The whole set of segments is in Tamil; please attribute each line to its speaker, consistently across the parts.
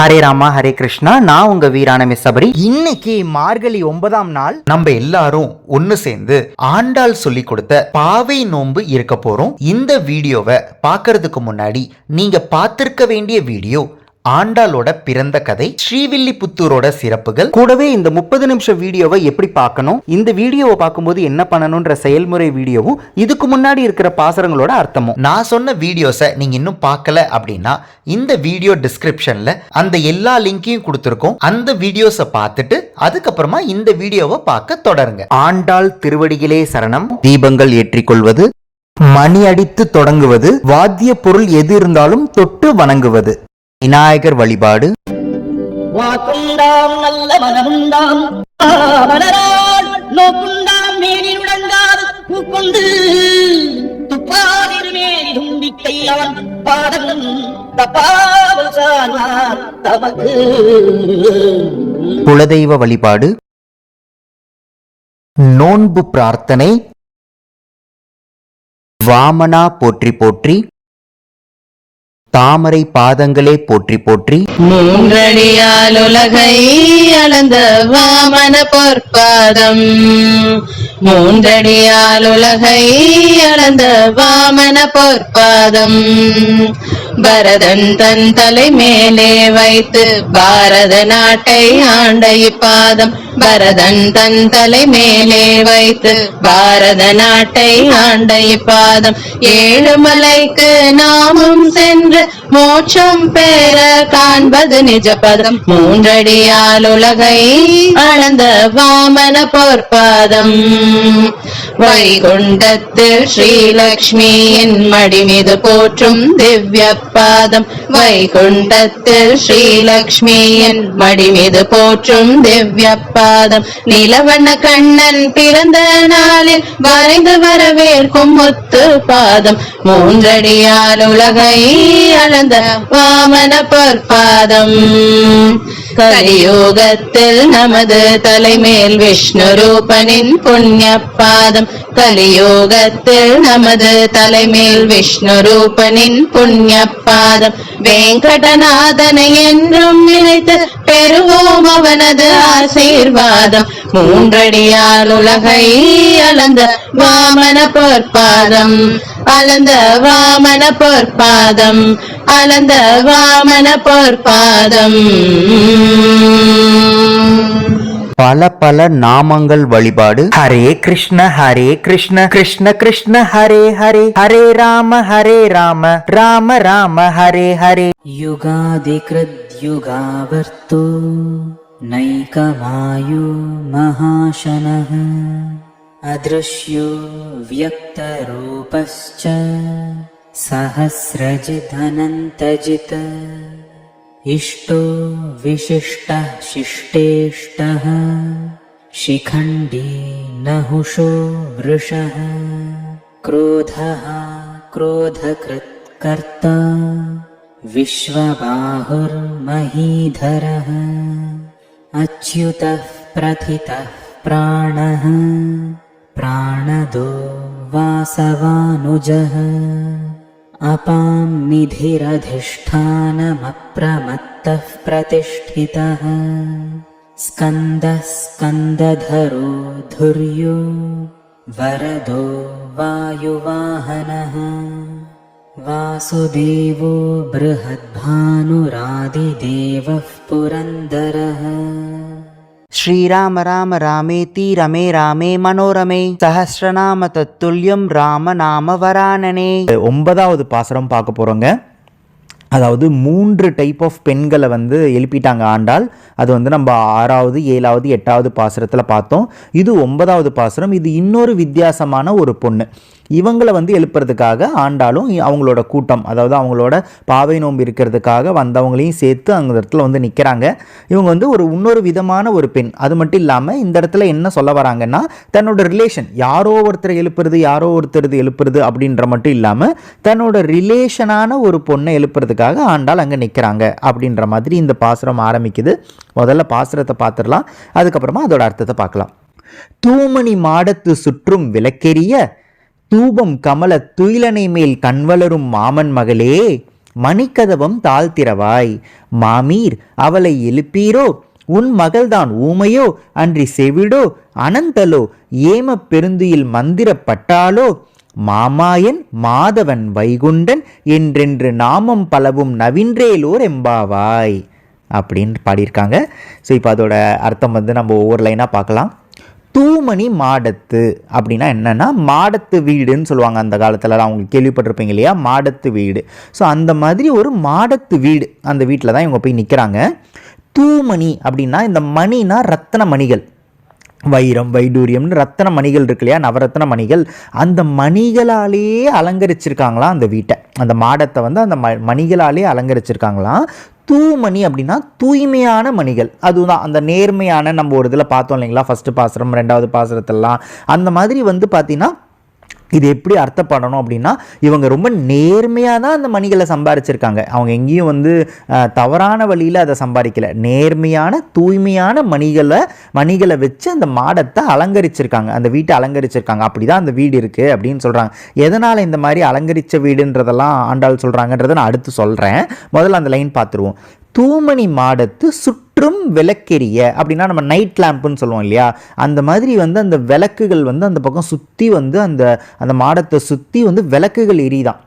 Speaker 1: ஹரே ராமா ஹரே கிருஷ்ணா. நான் உங்க வீரான மிஸ் சபரி. இன்னைக்கு மார்கழி 9ஆம் நாள் நம்ம எல்லாரும் ஒன்னு சேர்ந்து ஆண்டாள் சொல்லி கொடுத்த பாவை நோன்பு இருக்க போறோம். இந்த வீடியோவை பார்க்கறதுக்கு முன்னாடி நீங்க பார்த்திருக்க வேண்டிய வீடியோ ஆண்டாளோட பிறந்த கதை, ஸ்ரீவில்லிபுத்தூரோட சிறப்புகள், கூடவே இந்த 30 நிமிஷம் வீடியோவை எப்படி பார்க்கணும், இந்த வீடியோவை பார்க்கும்போது என்ன பண்ணணும்ன்ற செயல்முறை வீடியோவும், இதுக்கு முன்னாடி இருக்கிற பாசரங்களோட அர்த்தமும். நான் சொன்ன வீடியோஸை நீங்க இன்னும் பார்க்கல அப்படின்னா இந்த வீடியோ டிஸ்கிரிப்ஷன்ல அந்த எல்லா லிங்கையும் கொடுத்துருக்கோம். அந்த வீடியோஸை பார்த்துட்டு அதுக்கப்புறமா இந்த வீடியோவை பார்க்க தொடருங்க. ஆண்டாள் திருவடிகளே சரணம். தீபங்கள் ஏற்றிக்கொள்வது, மணி அடித்து தொடங்குவது, வாத்திய பொருள் எது இருந்தாலும் தொட்டு வணங்குவது, விநாயகர் வழிபாடு,
Speaker 2: வாக்குண்டாம் நல்ல மனமுண்டாம் மலரால் நோக்குண்டாம் மேனில் உடங்காது பூக்கொண்டு துப்பாதிர் மேல் தும்பிக்கை அவன் பாதம் தப்பாவல் சார்வார் தமக்கு.
Speaker 1: குலதெய்வ வழிபாடு, நோன்பு பிரார்த்தனை, வாமனா போற்றி போற்றி, தாமரை பாதங்களே போற்றி போற்றி,
Speaker 3: மூன்றடியால் உலகை அளந்த வாமன பொற்பாதம், மூன்றடியால் உலகை அளந்த வாமன பொற்பாதம், பரதன் தன் தலை மேலே வைத்து பாரத நாட்டை ஆண்ட இப்பாதம், பரதன் தன் தலை மேலே வைத்து பாரத நாட்டை ஆண்ட இப்பாதம், ஏழுமலைக்கு நாமும் சென்று மோட்சம் பெற காண்பது நிஜபதம், மூன்றடியால் உலகை அளந்த வாமன பொற்பாதம், வைகுண்டத்தில் ஸ்ரீலக்ஷ்மியின் மடி மீது போற்றும் திவ்ய பாதம், வைகுண்டத்தில் ஸ்ரீலக்ஷ்மியின் மடி மீது போற்றும் திவ்ய பாதம், நிலவண்ண கண்ணன் பிறந்த நாளில் வரைந்து வரவேற்கும் முத்து பாதம், மூன்றடியால் உலகை அளந்த வாமன பொற்பாதம், கலியுகத்தில் நமது தலைமேல் விஷ்ணு ரூபனின் புண்ணிய பாதம், கலியுகத்தில் நமது தலைமேல் விஷ்ணு ரூபனின் புண்ணிய பாதம், வெங்கடநாதனை என்றும் நினைத்து பெறுவோம் அவனது ஆசீர்வாதம், மூன்றடியால் உலகை அளந்த வாமன பொற்பாதம், அளந்த வாமன பொற்பாதம், அளந்த வாமன பொற்பாதம்.
Speaker 1: பல பல நாமங்கள் வழிபாடு. ஹரே கிருஷ்ண கிருஷ்ண கிருஷ்ண ஹரே ஹரே, ஹரே ராம ராம ராம ஹரே ஹரே.
Speaker 4: युगादिकृद्युगावर्तो नैकमायो महाशनः, अदृश्यो व्यक्तरूपश्च सहस्रजिदनन्तजित्, इष्टो विशिष्टः शिष्टेष्टः, शिखण्डी नहुषो वृषः, क्रोधः क्रोधकृत्कर्ता, विश्वबाहुर्महीधरः, अच्युतः प्रथितः प्राणः, प्राणदो वासवानुजः, अपां निधिरधिष्ठानमप्रमत्तः प्रतिष्ठितः, स्कन्दः स्कन्दधरो धुर्यो, वरदो वायुवाहनः, वासुदेवो बृहद्भानुरादिदेवः पुरन्दरः.
Speaker 1: ஸ்ரீராம ராம ராமேதி ரமே ராமே மனோரமே, சஹஸ்ரநாம தத்துல்யம் ராம நாம வரானனே. 9வது பாசுரம் பார்க்க போறோங்க. அதாவது 3 டைப் ஆஃப் பெண்களை எழுப்பிட்டாங்க ஆண்டாள். அது நம்ம 6வது 7வது 8வது பாசுரத்தில் பார்த்தோம். இது 9வது பாசுரம். இது இன்னொரு வித்தியாசமான ஒரு பொண்ணு. இவங்களை எழுப்புறதுக்காக ஆண்டாலும் அவங்களோட கூட்டம், அதாவது அவங்களோட பாவை நோன்பு இருக்கிறதுக்காக வந்தவங்களையும் சேர்த்து அந்த இடத்துல நிற்கிறாங்க. இவங்க ஒரு இன்னொரு விதமான ஒரு பெண். அது மட்டும் இல்லாமல் இந்த இடத்துல என்ன சொல்ல வராங்கன்னா, தன்னோட ரிலேஷன், யாரோ ஒருத்தர் எழுப்புறது அப்படின்ற மட்டும் இல்லாமல் தன்னோட ரிலேஷனான ஒரு பொண்ணை எழுப்புறதுக்காக ஆண்டாள் அங்கே நிற்கிறாங்க அப்படின்ற மாதிரி இந்த பாசுரம் ஆரம்பிக்குது. முதல்ல பாசுரத்தை பார்த்துடலாம், அதுக்கப்புறமா அதோட அர்த்தத்தை பார்க்கலாம். தூமணி மாடத்து சுற்றும் விளக்கெரிய, தூபம் கமல துயிலனை மேல் கண்வளரும் மாமன் மகளே, மணிக்கதவம் தாழ்த்திரவாய். மாமீர் அவளை எழுப்பீரோ, உன் மகள்தான் ஊமையோ அன்றி செவிடோ அனந்தலோ ஏம பெருந்துயில் மந்திரப்பட்டாலோ, மாமாயன் மாதவன் வைகுண்டன் என்றென்று நாமம் பலவும் நவின்றேலோர் எம்பாவாய் அப்படின்னு பாடியிருக்காங்க. ஸோ இப்போ அதோட அர்த்தம் நம்ம ஒவ்வொரு லைனாக பார்க்கலாம். தூமணி மாடத்து அப்படின்னா என்னென்னா, மாடத்து வீடுன்னு சொல்லுவாங்க அந்த காலத்துலலாம், அவங்களுக்கு கேள்விப்பட்டிருப்பீங்க இல்லையா, மாடத்து வீடு. ஸோ அந்த மாதிரி ஒரு மாடத்து வீடு, அந்த வீட்டில் தான் இவங்க போய் நிற்கிறாங்க. தூமணி அப்படின்னா, இந்த மணினா ரத்தன மணிகள், வைரம் வைடூரியம்னு ரத்தன மணிகள் இருக்கு இல்லையா, நவரத்ன மணிகள், அந்த மணிகளாலேயே அலங்கரிச்சிருக்காங்களாம் அந்த வீட்டை, அந்த மாடத்தை அந்த மணிகளாலே அலங்கரிச்சிருக்காங்களாம். தூமணி அப்படின்னா தூய்மையான மணிகள், அதுதான் அந்த நேர்மையான, நம்ம ஒரு இதில் பார்த்தோம் இல்லைங்களா, ஃபஸ்ட்டு பாசுரம் 2வது பாசுரத்திலலாம், அந்த மாதிரி பார்த்தீங்கன்னா இது எப்படி அர்த்தப்படணும் அப்படின்னா, இவங்க ரொம்ப நேர்மையாக தான் அந்த மணிகளை சம்பாரிச்சிருக்காங்க. அவங்க எங்கேயும் தவறான வழியில் அதை சம்பாதிக்கலை. நேர்மையான தூய்மையான மணிகளை வச்சு அந்த மாடத்தை அலங்கரிச்சிருக்காங்க, அந்த வீட்டை அலங்கரிச்சிருக்காங்க. அப்படி தான் அந்த வீடு இருக்குது அப்படின்னு சொல்கிறாங்க. எதனால் இந்த மாதிரி அலங்கரித்த வீடுன்றதெல்லாம் ஆண்டாள் சொல்கிறாங்கன்றதை நான் அடுத்து சொல்கிறேன். முதல்ல அந்த லைன் பார்த்துருவோம். தூமணி மாடத்து சுற்றும் விளக்கெரிய அப்படின்னா, நம்ம நைட் லேம்புன்னு சொல்லுவோம் இல்லையா, அந்த மாதிரி அந்த விளக்குகள் அந்த பக்கம் சுற்றி அந்த மாடத்தை சுற்றி விளக்குகள் எரியுதான்.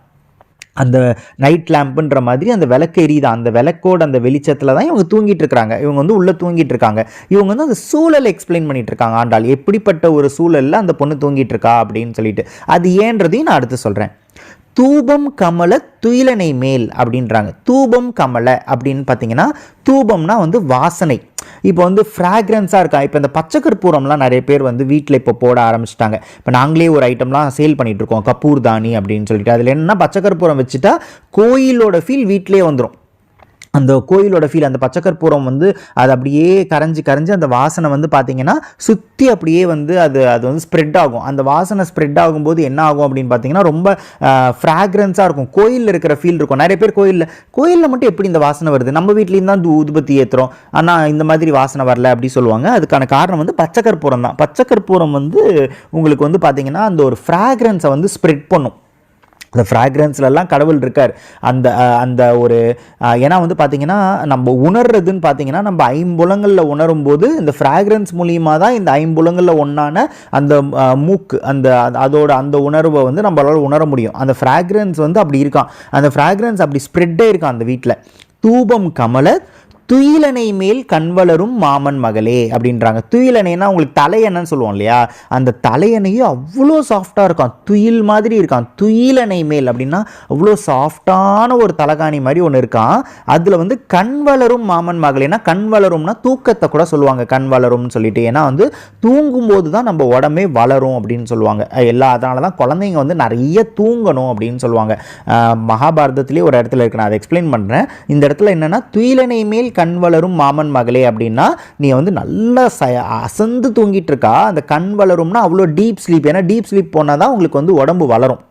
Speaker 1: அந்த நைட் லேம்புன்ற மாதிரி அந்த விளக்கு எரியுதான். அந்த விளக்கோட அந்த வெளிச்சத்தில் தான் இவங்க தூங்கிட்டு இருக்காங்க. இவங்க உள்ளே தூங்கிட்டு இருக்காங்க. இவங்க அந்த சூழலை எக்ஸ்பிளைன் பண்ணிட்டு இருக்காங்க ஆண்டாள், எப்படிப்பட்ட ஒரு சூழலில் அந்த பொண்ணு தூங்கிட்டு இருக்கா அப்படின்னு சொல்லிட்டு. அது ஏன்றதையும் நான் அடுத்து சொல்கிறேன். தூபம் கமல துயிலனை மேல் அப்படின்றாங்க. தூபம் கமல அப்படின்னு பார்த்தீங்கன்னா, தூபம்னா வாசனை. இப்போ ஃப்ராக்ரன்ஸாக இருக்கா. இப்போ இந்த பச்சை கற்பூரம்லாம் நிறைய பேர் வீட்டில் இப்போ போட ஆரம்பிச்சிட்டாங்க. இப்போ நாங்களே ஒரு ஐட்டம்லாம் சேல் பண்ணிகிட்ருக்கோம், கப்பூர் தானி அப்படின்னு சொல்லிட்டு. அதில் என்னென்னா, பச்சை கற்பூரம் வச்சுட்டா கோயிலோட ஃபீல் வீட்டிலே வந்துடும். அந்த கோயிலோட ஃபீல், அந்த பச்சைக்கற்பூரம் அது அப்படியே கரைஞ்சி அந்த வாசனை பார்த்திங்கன்னா சுற்றி அப்படியே அது ஸ்ப்ரெட் ஆகும். அந்த வாசனை ஸ்ப்ரெட் ஆகும்போது என்ன ஆகும் அப்படின்னு பார்த்தீங்கன்னா, ரொம்ப ஃப்ராக்ரன்ஸாக இருக்கும். கோயிலில் இருக்கிற ஃபீல் இருக்கும். நிறைய பேர் கோயிலில் மட்டும் எப்படி இந்த வாசனை வருது, நம்ம வீட்லேயும் தான் ஊதுபத்தி ஏற்றுறோம், ஆனால் இந்த மாதிரி வாசனை வரல அப்படி சொல்லுவாங்க. அதுக்கான காரணம் பச்சைக்கற்பூரம் தான். பச்சைக்கற்பூரம் உங்களுக்கு பார்த்தீங்கன்னா அந்த ஒரு ஃப்ராக்ரன்ஸை ஸ்ப்ரெட் பண்ணும். அந்த ஃப்ராக்ரன்ஸ்லாம் கடவுள் இருக்கார். அந்த ஒரு ஏன்னா பார்த்தீங்கன்னா, நம்ம உணர்றதுன்னு பார்த்தீங்கன்னா, நம்ம ஐம்புலங்களில் உணரும் போது இந்த ஃப்ராக்ரன்ஸ் மூலியமாக தான் இந்த ஐம்புலங்களில் ஒன்றான அந்த மூக்கு, அதோட அந்த உணர்வை நம்மளால் உணர முடியும். அந்த ஃப்ராக்ரன்ஸ் அப்படி இருக்கான். அந்த ஃப்ராக்ரன்ஸ் அப்படி ஸ்ப்ரெட்டே இருக்கான் அந்த வீட்டில். தூபம் கமல துயிலனை மேல் கண்வளரும் மாமன் மகளே அப்படின்றாங்க. துயிலனைன்னா உங்களுக்கு தலையணைன்னு சொல்லுவோம் இல்லையா, அந்த தலையணையும் அவ்வளோ சாஃப்டாக இருக்கான், துயில் மாதிரி இருக்கான். துயிலனை மேல் அப்படின்னா அவ்வளோ சாஃப்டான ஒரு தலைகாணி மாதிரி ஒன்று இருக்கான். அதில் கண் வளரும் மாமன் மகளேனா, கண் வளரும்னா தூக்கத்தை கூட சொல்லுவாங்க கண் வளரும்னு சொல்லிட்டு. ஏன்னா தூங்கும்போது தான் நம்ம உடம்பே வளரும் அப்படின்னு சொல்லுவாங்க. அதனால தான் குழந்தைங்க நிறைய தூங்கணும் அப்படின்னு சொல்லுவாங்க. மகாபாரதத்திலே ஒரு இடத்துல இருக்கு, நான் அதை எக்ஸ்பிளைன் பண்ணுறேன். இந்த இடத்துல என்னென்னா, துயிலனை மேல் கண் வளரும் மாமன் மகளே அப்படின்னா, நீ நல்லா அசந்து தூங்கிட்டு இருக்கா. அந்த கண் வளரும்னா அவ்வளோ டீப் ஸ்லீப். ஏன்னா டீப் ஸ்லீப் போனால் தான் உங்களுக்கு உடம்பு வளரும்.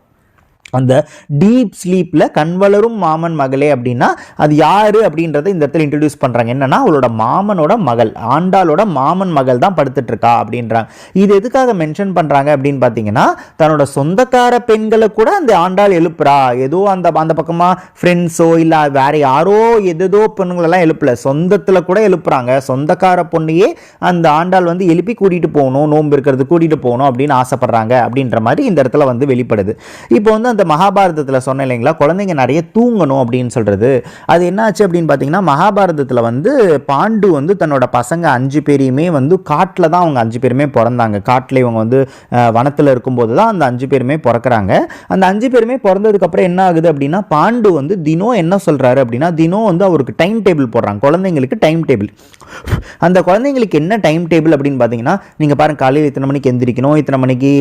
Speaker 1: அந்த டீப் ஸ்லீப்பில் கண் வளரும் மாமன் மகளே அப்படின்னா அது யார் அப்படின்றத இந்த இடத்துல இன்ட்ரடியூஸ் பண்ணுறாங்க. என்னென்னா, அவளோட மாமனோட மகள், ஆண்டாளோட மாமன் மகள் தான் படுத்துட்டு இருக்கா அப்படின்றாங்க. இது எதுக்காக மென்ஷன் பண்ணுறாங்க அப்படின்னு பார்த்தீங்கன்னா, தன்னோட சொந்தக்கார பெண்களை கூட அந்த ஆண்டாள் எழுப்புறா. ஏதோ அந்த பக்கமாக ஃப்ரெண்ட்ஸோ இல்லை வேற யாரோ எதோ பெண்களெல்லாம் எழுப்பல, சொந்தத்தில் கூட எழுப்புறாங்க. சொந்தக்கார பொண்ணையே அந்த ஆண்டாள் எழுப்பி கூட்டிகிட்டு போகணும், நோன்பு இருக்கிறது கூட்டிகிட்டு போகணும் அப்படின்னு ஆசைப்படுறாங்க அப்படின்ற மாதிரி இந்த இடத்துல வெளிப்படுது. இப்போ அந்த மகாபாரதத்தில் சொன்ன இல்லைங்களா, குழந்தைங்க நிறைய தூங்கணும் அப்படின்னு சொல்கிறது. அது என்னாச்சு அப்படின்னு பார்த்தீங்கன்னா, மகாபாரதத்தில் பாண்டு தன்னோட பசங்க 5 பேரையுமே காட்டில் தான் அவங்க 5 பேருமே பிறந்தாங்க. காட்டில் இவங்க வனத்தில் இருக்கும்போது தான் அந்த 5 பேருமே பிறக்கிறாங்க. அந்த 5 பேருமே பிறந்ததுக்கப்புறம் என்ன ஆகுது அப்படின்னா, பாண்டு தினம் என்ன சொல்கிறாரு அப்படின்னா, தினம் அவருக்கு டைம் டேபிள் போடுறாங்க, குழந்தைங்களுக்கு டைம் டேபிள். அந்த குழந்தைங்களுக்கு என்ன டைம் டேபிள் அப்படின்னு பார்த்தீங்கன்னா, நீங்கள் பாருங்கள், காலையில் இத்தனை மணிக்கு எந்திரிக்கணும், இத்தனை மணிக்கு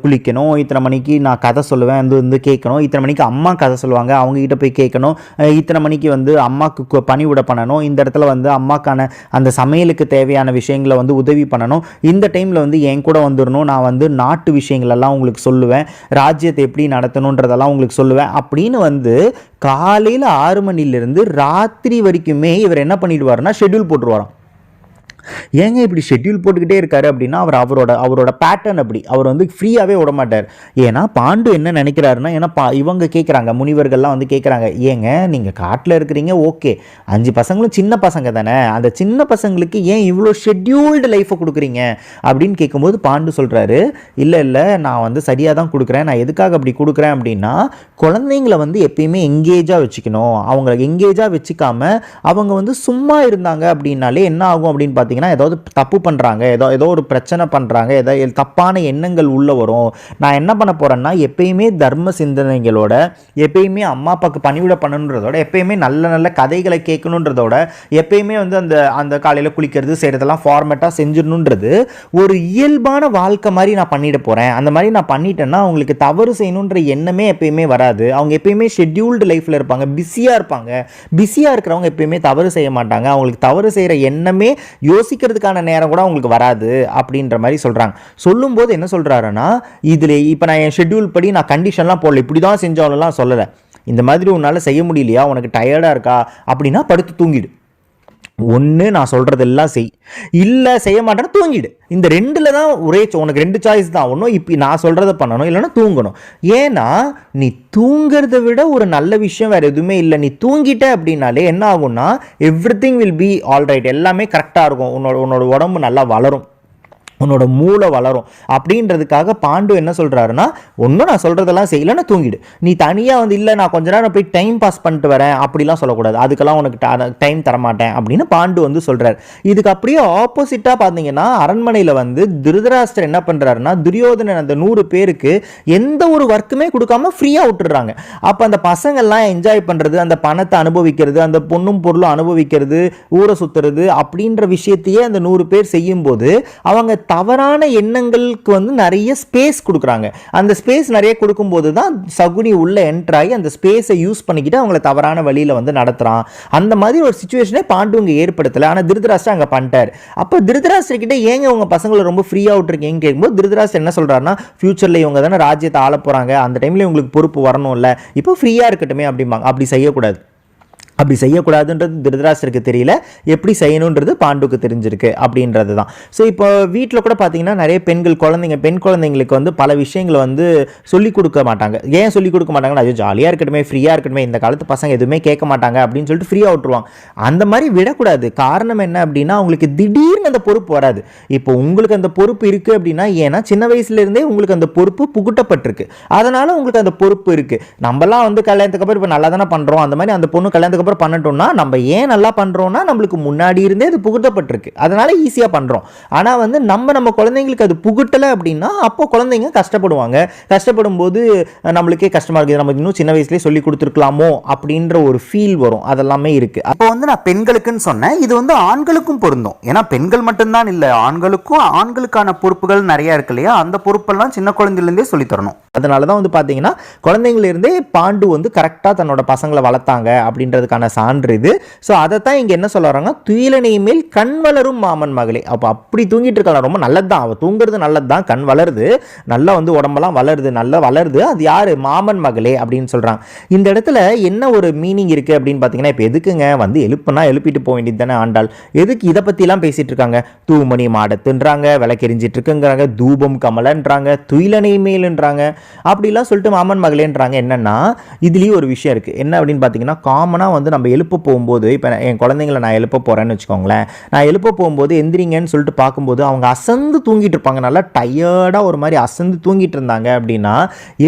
Speaker 1: குளிக்கணும், இத்தனை மணிக்கு நான் கதை சொல்லுவேன் கேட்கணும், இத்தனை மணிக்கு அம்மா கதை சொல்லுவாங்க, அவங்ககிட்ட போய் கேட்கணும், இத்தனை மணிக்கு அம்மாவுக்கு பணிவிட பண்ணணும், இந்த இடத்துல அம்மாக்கான அந்த சமையலுக்கு தேவையான விஷயங்களை உதவி பண்ணணும், இந்த டைமில் என் கூட வந்துடணும், நான் நாட்டு விஷயங்களெல்லாம் உங்களுக்கு சொல்லுவேன், ராஜ்யத்தை எப்படி நடத்தணுன்றதெல்லாம் உங்களுக்கு சொல்லுவேன் அப்படின்னு காலையில் 6 மணிலேருந்து ராத்திரி வரைக்குமே இவர் என்ன பண்ணிடுவாருன்னா ஷெட்யூல் போட்டுருவாராம். ஏங்க இப்படி ஷெட்யூல் போட்டுக்கிட்டே இருக்காரு அப்படின்னா அவரோட பேட்டர்ன் அப்படி. அவர் வந்து ஃப்ரீயாகவே விட மாட்டார். ஏன்னா பாண்டு என்ன நினைக்கிறாருன்னா, ஏன்னா இவங்க கேட்குறாங்க, முனிவர்கள்லாம் வந்து கேட்குறாங்க, ஏங்க நீங்கள் காட்டில் இருக்கிறீங்க, ஓகே 5 பசங்களும் சின்ன பசங்க தானே, அந்த சின்ன பசங்களுக்கு ஏன் இவ்வளோ ஷெட்யூல்டு லைஃப்பை கொடுக்குறீங்க அப்படின்னு கேட்கும்போது பாண்டு சொல்கிறாரு, இல்லை நான் வந்து சரியாக தான் கொடுக்குறேன். நான் எதுக்காக அப்படி கொடுக்குறேன் அப்படின்னா, குழந்தைங்களை வந்து எப்பயுமே எங்கேஜாக வச்சுக்கணும். அவங்களை எங்கேஜாக வச்சுக்காம அவங்க வந்து சும்மா இருந்தாங்க அப்படின்னாலே என்ன ஆகும் அப்படின்னு பார்த்தீங்கன்னா, ஏதாவது தப்பு பண்ணுறாங்க, ஏதோ ஒரு பிரச்சனை பண்ணுறாங்க, ஏதாவது தப்பான எண்ணங்கள் உள்ளே வரும். நான் என்ன பண்ண போகிறேன்னா, எப்பயுமே தர்ம சிந்தனைகளோட, எப்பயுமே அம்மா அப்பாவுக்கு பணிவிட பண்ணணுன்றதோட, எப்பயுமே நல்ல நல்ல கதைகளை கேட்கணுன்றதோட, எப்பயுமே வந்து அந்த காலையில் குளிக்கிறது செய்கிறதெல்லாம் ஃபார்மேட்டாக செஞ்சிடணுன்றது ஒரு இயல்பான வாழ்க்கை மாதிரி நான் பண்ணிட போகிறேன். அந்த மாதிரி நான் பண்ணிட்டேன்னா அவங்களுக்கு தவறு செய்யணுன்ற எண்ணமே எப்பயுமே வராது. அவங்க எப்பயுமே ஷெட்யூல்டு லைஃப்பில் இருப்பாங்க, பிஸியாக இருப்பாங்க. பிஸியாக இருக்கிறவங்க எப்பயுமே தவறு செய்ய மாட்டாங்க. அவங்களுக்கு தவறு செய்கிற எண்ணமே யோசிக்கிறதுக்கான நேரம் கூட அவங்களுக்கு வராது அப்படின்ற மாதிரி சொல்கிறாங்க. சொல்லும்போது என்ன சொல்கிறாருன்னா, இதில் இப்போ நான் என் ஷெட்யூல் படி நான் கண்டிஷன்லாம் போடல, இப்படி தான் செஞ்சாலும் சொல்லலை. இந்த மாதிரி உன்னால் செய்ய முடியலையா, உனக்கு டயர்டாக இருக்கா அப்படின்னா படுத்து தூங்கிடு. ஒன்று நான் சொல்கிறதெல்லாம் செய், இல்லை செய்ய மாட்டேன்னு தூங்கிடு. இந்த 2ல் தான் உனக்கு 2 சாய்ஸ் தான். ஒன்றும் இப்போ நான் சொல்கிறத பண்ணணும், இல்லைன்னா தூங்கணும். ஏன்னா நீ தூங்கிறத விட ஒரு நல்ல விஷயம் வேறு எதுவுமே இல்லை. நீ தூங்கிட்ட அப்படின்னாலே என்ன ஆகும்னா, எவ்ரிதிங் வில் பி ஆல்ரைட், எல்லாமே கரெக்டாக இருக்கும். உன்னோட உடம்பு நல்லா வளரும், உன்னோட மூளை வளரும். அப்படின்றதுக்காக பாண்டு என்ன சொல்கிறாருன்னா, ஒன்றும் நான் சொல்கிறதெல்லாம் செய்யலைன்னா தூங்கிடு. நீ தனியாக வந்து இல்லை நான் கொஞ்ச நேரம் போய் டைம் பாஸ் பண்ணிட்டு வரேன் அப்படிலாம் சொல்லக்கூடாது, அதுக்கெல்லாம் உனக்கு டைம் தரமாட்டேன் அப்படின்னு பாண்டு வந்து சொல்கிறார். இதுக்கு அப்படியே ஆப்போசிட்டாக பார்த்தீங்கன்னா, அரண்மனையில் வந்து திருதராஷ்டிரர் என்ன பண்ணுறாருன்னா, துரியோதனன் அந்த 100 பேருக்கு எந்த ஒரு ஒர்க்குமே கொடுக்காம ஃப்ரீயாக விட்டுடுறாங்க. அப்போ அந்த பசங்கள்லாம் என்ஜாய் பண்ணுறது, அந்த பணத்தை அனுபவிக்கிறது, அந்த பொண்ணும் பொருளும் அனுபவிக்கிறது, ஊரை சுற்றுறது அப்படின்ற விஷயத்தையே அந்த 100 பேர் செய்யும்போது அவங்க தவறான எண்ணங்களுக்கு வந்து நிறைய ஸ்பேஸ் கொடுக்குறாங்க. அந்த ஸ்பேஸ் நிறைய கொடுக்கும்போது தான் சகுனி உள்ள என்டர் ஆகி அந்த ஸ்பேஸை யூஸ் பண்ணிக்கிட்டு அவங்கள தவறான வழியில் வந்து நடத்துகிறான். அந்த மாதிரி ஒரு சுச்சுவேஷனே பாண்டு இங்கே ஏற்படுத்தலை. ஆனால் திருதராஷ்டிரர் அங்கே பண்ணிட்டார். அப்போ திருதராஷ்டிரர் கிட்ட ஏங்க உங்கள் பசங்களை ரொம்ப ஃப்ரீயாக விட்டுருக்கீங்கன்னு கேட்கும்போது திருதராஷ்டிரர் என்ன சொல்கிறாருன்னா, ஃபியூச்சரில் இவங்க தானே ராஜ்யத்தை ஆள போகிறாங்க, அந்த டைமில் உங்களுக்கு பொறுப்பு வரணும்ல, இப்போ ஃப்ரீயாக இருக்கட்டுமே அப்படிம்பாங்க. அப்படி செய்யக்கூடாது. அப்படி செய்யக்கூடாதுன்றது திருதராஷ்டிரருக்கு தெரியல, எப்படி செய்யணுன்றது பாண்டுக்கு தெரிஞ்சிருக்கு அப்படின்றது தான். ஸோ இப்போ வீட்டில் கூட பார்த்தீங்கன்னா நிறைய பெண் குழந்தைங்களுக்கு வந்து பல விஷயங்களை வந்து சொல்லிக் கொடுக்க மாட்டாங்க. ஏன் சொல்லிக் கொடுக்க மாட்டாங்கன்னா, அது ஜாலியாக இருக்கட்டுமே, ஃப்ரீயாக இருக்கட்டுமே, இந்த காலத்து பசங்க எதுவுமே கேட்க மாட்டாங்க அப்படின்னு சொல்லிட்டு ஃப்ரீயாக விட்டுருவாங்க. அந்த மாதிரி விடக்கூடாது. காரணம் என்ன அப்படின்னா, உங்களுக்கு திடீர்னு அந்த பொறுப்பு வராது. இப்போ உங்களுக்கு அந்த பொறுப்பு இருக்குது அப்படின்னா, ஏன்னா சின்ன வயசுலேருந்தே உங்களுக்கு அந்த பொறுப்பு புகுட்டப்பட்டிருக்கு, அதனால் உங்களுக்கு அந்த பொறுப்பு இருக்குது. நம்மலாம் வந்து கல்யாணத்துக்கு அப்புறம் இப்போ நல்லா தானே பண்ணுறோம், அந்த மாதிரி அந்த பொண்ணு கல்யாணத்துக்கு அப்புறம் பண்ணட்டோம்னா நம்ம ஏன் நல்லா பண்றோம்னா, நம்மளுக்கு முன்னாடி இருந்தே அது புகுட்டப்பட்டிருக்கு, அதனால ஈஸியா பண்றோம். ஆனா வந்து நம்ம குழந்தைங்களுக்கு அது புகுட்டல அப்படின்னா அப்போ குழந்தைங்க கஷ்டப்படுவாங்க. கஷ்டப்படும் போது நம்மளுக்கே கஷ்டமா இருக்குது, நம்ம இன்னும் சின்ன வயசுலேயே சொல்லி கொடுத்துருக்கலாமோ அப்படின்ற ஒரு ஃபீல் வரும். அதெல்லாமே இருக்கு. அப்போ வந்து நான் பெண்களுக்குன்னு சொன்னேன், இது வந்து ஆண்களுக்கும் பொருந்தும். ஏன்னா பெண்கள் மட்டும்தான் இல்லை, ஆண்களுக்கான பொறுப்புகள் நிறைய இருக்கு இல்லையா, அந்த பொறுப்பெல்லாம் சின்ன குழந்தையிலேருந்தே சொல்லி தரணும். அதனால தான் வந்து பார்த்தீங்கன்னா குழந்தைங்களிருந்தே பாண்டு வந்து கரெக்டாக தன்னோட பசங்களை வளர்த்தாங்க அப்படின்றதுக்கான சான்று இது. ஸோ அதைத்தான் இங்கே என்ன சொல்கிறாங்க, துயிலனை மேல் கண் வளரும் மாமன் மகளே. அப்போ அப்படி தூங்கிட்டு இருக்கலாம், ரொம்ப நல்லது தான், அவள் தூங்குறது நல்லது தான், கண் வளருது, நல்லா வந்து உடம்பெல்லாம் வளருது, நல்லா வளருது, அது யார், மாமன் மகளே அப்படின்னு சொல்கிறாங்க. இந்த இடத்துல என்ன ஒரு மீனிங் இருக்குது அப்படின்னு பார்த்தீங்கன்னா, இப்போ எதுக்குங்க வந்து எழுப்பிட்டு போக வேண்டியது தானே ஆண்டாள், எதுக்கு இதை பற்றிலாம் பேசிகிட்டு இருக்காங்க, தூமணி மாடத்துன்றாங்க, விளக்கெரிஞ்சிட்டு இருக்குங்கிறாங்க, தூபம் கமலன்றாங்க, துயிலனை மேலுன்றாங்க, அப்படிலாம் சொல்லிட்டு மாமன் மகளேன்றாங்க. என்னன்னா இதுலேயும் ஒரு விஷயம் இருக்குது. என்ன அப்படின்னு பார்த்தீங்கன்னா, காமனாக வந்து நம்ம எழுப்ப போகும்போது, இப்போ என் குழந்தைங்களை நான் எழுப்ப போகிறேன்னு வச்சுக்கோங்களேன், நான் எழுப்ப போகும்போது எந்திரிங்கன்னு சொல்லிட்டு பார்க்கும்போது அவங்க அசந்து தூங்கிட்டு இருப்பாங்க, நல்லா டயர்டாக ஒரு மாதிரி அசந்து தூங்கிட்டு இருந்தாங்க அப்படின்னா